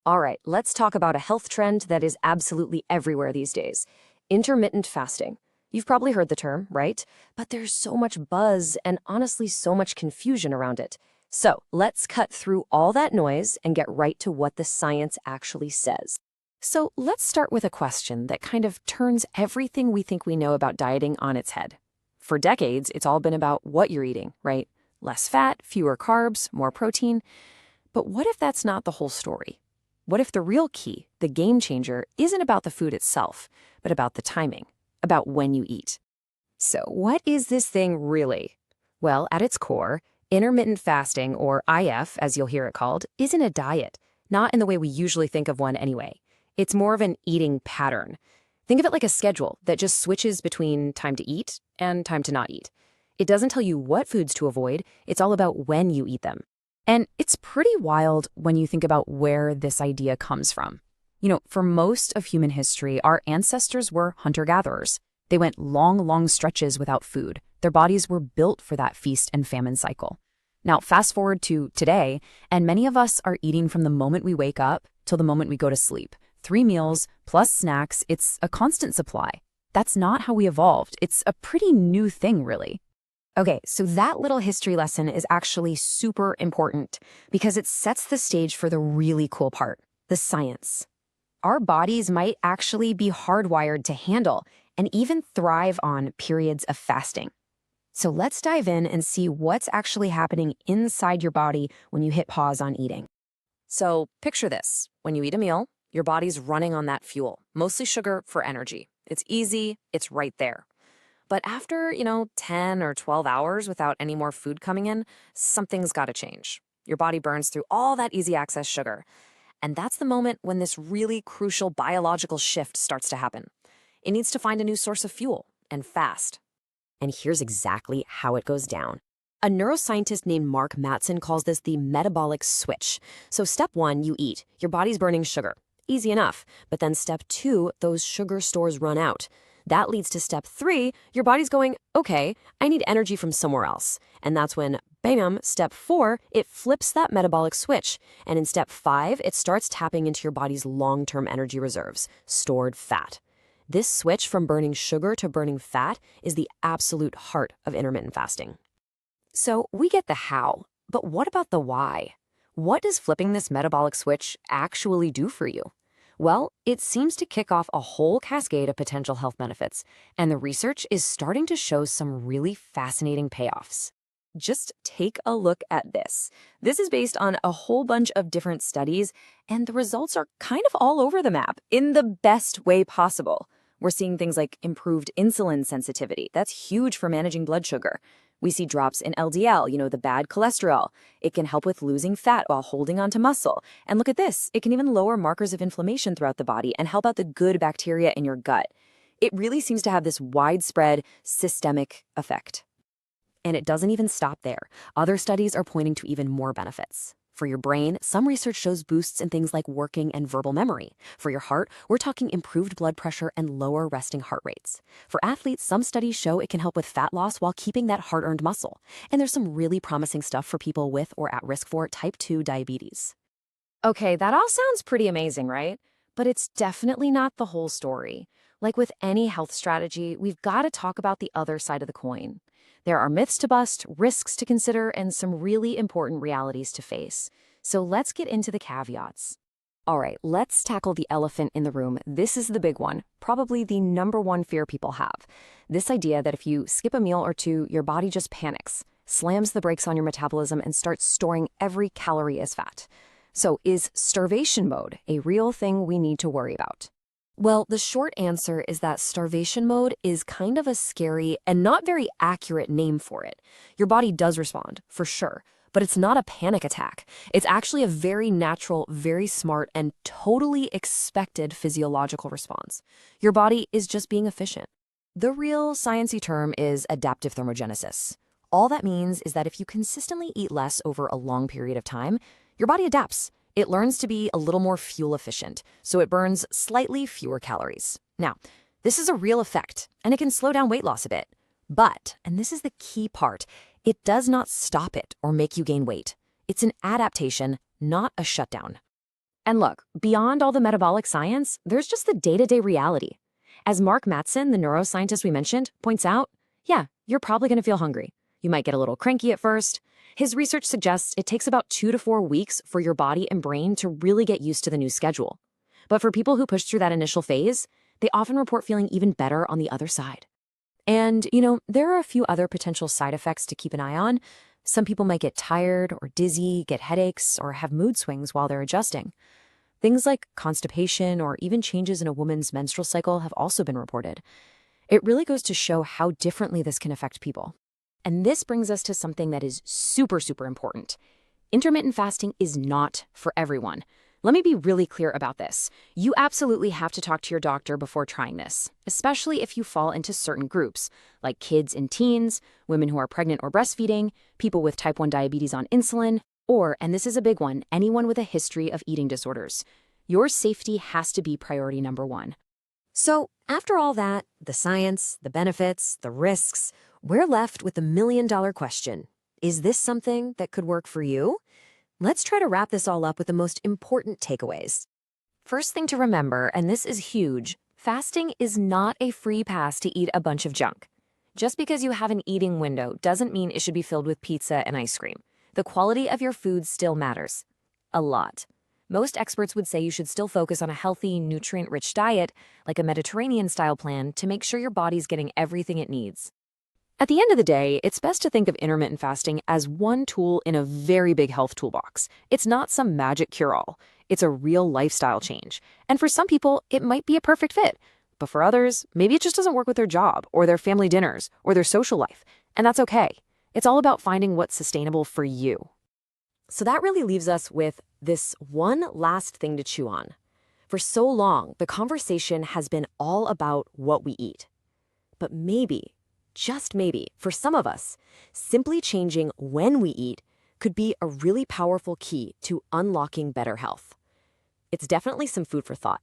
All right, let's talk about a health trend that is absolutely everywhere these days: intermittent fasting. You've probably heard the term, right? But there's so much buzz and honestly so much confusion around it. So let's cut through all that noise and get right to what the science actually says. So let's start with a question that kind of turns everything we think we know about dieting on its head. For decades, it's all been about what you're eating, right? Less fat, fewer carbs, more protein. But what if that's not the whole story? What if the real key, the game changer, isn't about the food itself, but about the timing, about when you eat? So what is this thing really? Well, at its core, intermittent fasting, or IF, as you'll hear it called, isn't a diet, not in the way we usually think of one anyway. It's more of an eating pattern. Think of it like a schedule that just switches between time to eat and time to not eat. It doesn't tell you what foods to avoid, it's all about when you eat them. And it's pretty wild when you think about where this idea comes from. For most of human history, our ancestors were hunter-gatherers. They went long stretches without food. Their bodies were built for that feast and famine cycle. Now, fast forward to today, and many of us are eating from the moment we wake up till the moment we go to sleep. 3 meals plus snacks, it's a constant supply. That's not how we evolved. It's a pretty new thing, really. Okay, so that little history lesson is actually super important because it sets the stage for the really cool part, the science. Our bodies might actually be hardwired to handle and even thrive on periods of fasting. So let's dive in and see what's actually happening inside your body when you hit pause on eating. So picture this. When you eat a meal, your body's running on that fuel, mostly sugar for energy. It's easy, it's right there. But after, 10 or 12 hours without any more food coming in, something's got to change. Your body burns through all that easy access sugar. And that's the moment when this really crucial biological shift starts to happen. It needs to find a new source of fuel, and fast. And here's exactly how it goes down. A neuroscientist named Mark Mattson calls this the metabolic switch. So step 1, you eat. Your body's burning sugar. Easy enough. But then step 2, those sugar stores run out. That leads to step 3, your body's going, okay, I need energy from somewhere else. And that's when, bam, step 4, it flips that metabolic switch. And in step 5, it starts tapping into your body's long-term energy reserves, stored fat. This switch from burning sugar to burning fat is the absolute heart of intermittent fasting. So we get the how, but what about the why? What does flipping this metabolic switch actually do for you? Well, it seems to kick off a whole cascade of potential health benefits, and the research is starting to show some really fascinating payoffs. Just take a look at this. This is based on a whole bunch of different studies, and the results are kind of all over the map in the best way possible. We're seeing things like improved insulin sensitivity. That's huge for managing blood sugar. We see drops in LDL, the bad cholesterol. It can help with losing fat while holding onto muscle. And look at this, it can even lower markers of inflammation throughout the body and help out the good bacteria in your gut. It really seems to have this widespread systemic effect. And it doesn't even stop there. Other studies are pointing to even more benefits. For your brain, some research shows boosts in things like working and verbal memory. For your heart, we're talking improved blood pressure and lower resting heart rates. For athletes, some studies show it can help with fat loss while keeping that hard-earned muscle. And there's some really promising stuff for people with or at risk for type 2 diabetes. Okay, that all sounds pretty amazing, right? But it's definitely not the whole story. Like with any health strategy, we've got to talk about the other side of the coin. There are myths to bust, risks to consider, and some really important realities to face. So let's get into the caveats. All right, let's tackle the elephant in the room. This is the big one, probably the #1 fear people have. This idea that if you skip a meal or two, your body just panics, slams the brakes on your metabolism, and starts storing every calorie as fat. So is starvation mode a real thing we need to worry about? Well, the short answer is that starvation mode is kind of a scary and not very accurate name for it. Your body does respond, for sure, but it's not a panic attack. It's actually a very natural, very smart, and totally expected physiological response. Your body is just being efficient. The real sciencey term is adaptive thermogenesis. All that means is that if you consistently eat less over a long period of time, your body adapts. It learns to be a little more fuel efficient, so it burns slightly fewer calories. Now, this is a real effect, and it can slow down weight loss a bit. But, and this is the key part, it does not stop it or make you gain weight. It's an adaptation, not a shutdown. And look, beyond all the metabolic science, there's just the day-to-day reality. As Mark Mattson, the neuroscientist we mentioned, points out, yeah, you're probably going to feel hungry. You might get a little cranky at first. His research suggests it takes about 2 to 4 weeks for your body and brain to really get used to the new schedule. But for people who push through that initial phase, they often report feeling even better on the other side. And, there are a few other potential side effects to keep an eye on. Some people might get tired or dizzy, get headaches, or have mood swings while they're adjusting. Things like constipation or even changes in a woman's menstrual cycle have also been reported. It really goes to show how differently this can affect people. And this brings us to something that is super, super important. Intermittent fasting is not for everyone. Let me be really clear about this. You absolutely have to talk to your doctor before trying this, especially if you fall into certain groups, like kids and teens, women who are pregnant or breastfeeding, people with type 1 diabetes on insulin, or, and this is a big one, anyone with a history of eating disorders. Your safety has to be priority number one. So, after all that, the science, the benefits, the risks, we're left with the million-dollar question. Is this something that could work for you? Let's try to wrap this all up with the most important takeaways. First thing to remember, and this is huge, fasting is not a free pass to eat a bunch of junk. Just because you have an eating window doesn't mean it should be filled with pizza and ice cream. The quality of your food still matters. A lot. Most experts would say you should still focus on a healthy, nutrient-rich diet, like a Mediterranean-style plan, to make sure your body's getting everything it needs. At the end of the day, it's best to think of intermittent fasting as one tool in a very big health toolbox. It's not some magic cure-all. It's a real lifestyle change. And for some people, it might be a perfect fit. But for others, maybe it just doesn't work with their job, or their family dinners, or their social life. And that's okay. It's all about finding what's sustainable for you. So that really leaves us with this one last thing to chew on. For so long, the conversation has been all about what we eat. But maybe, just maybe, for some of us, simply changing when we eat could be a really powerful key to unlocking better health. It's definitely some food for thought.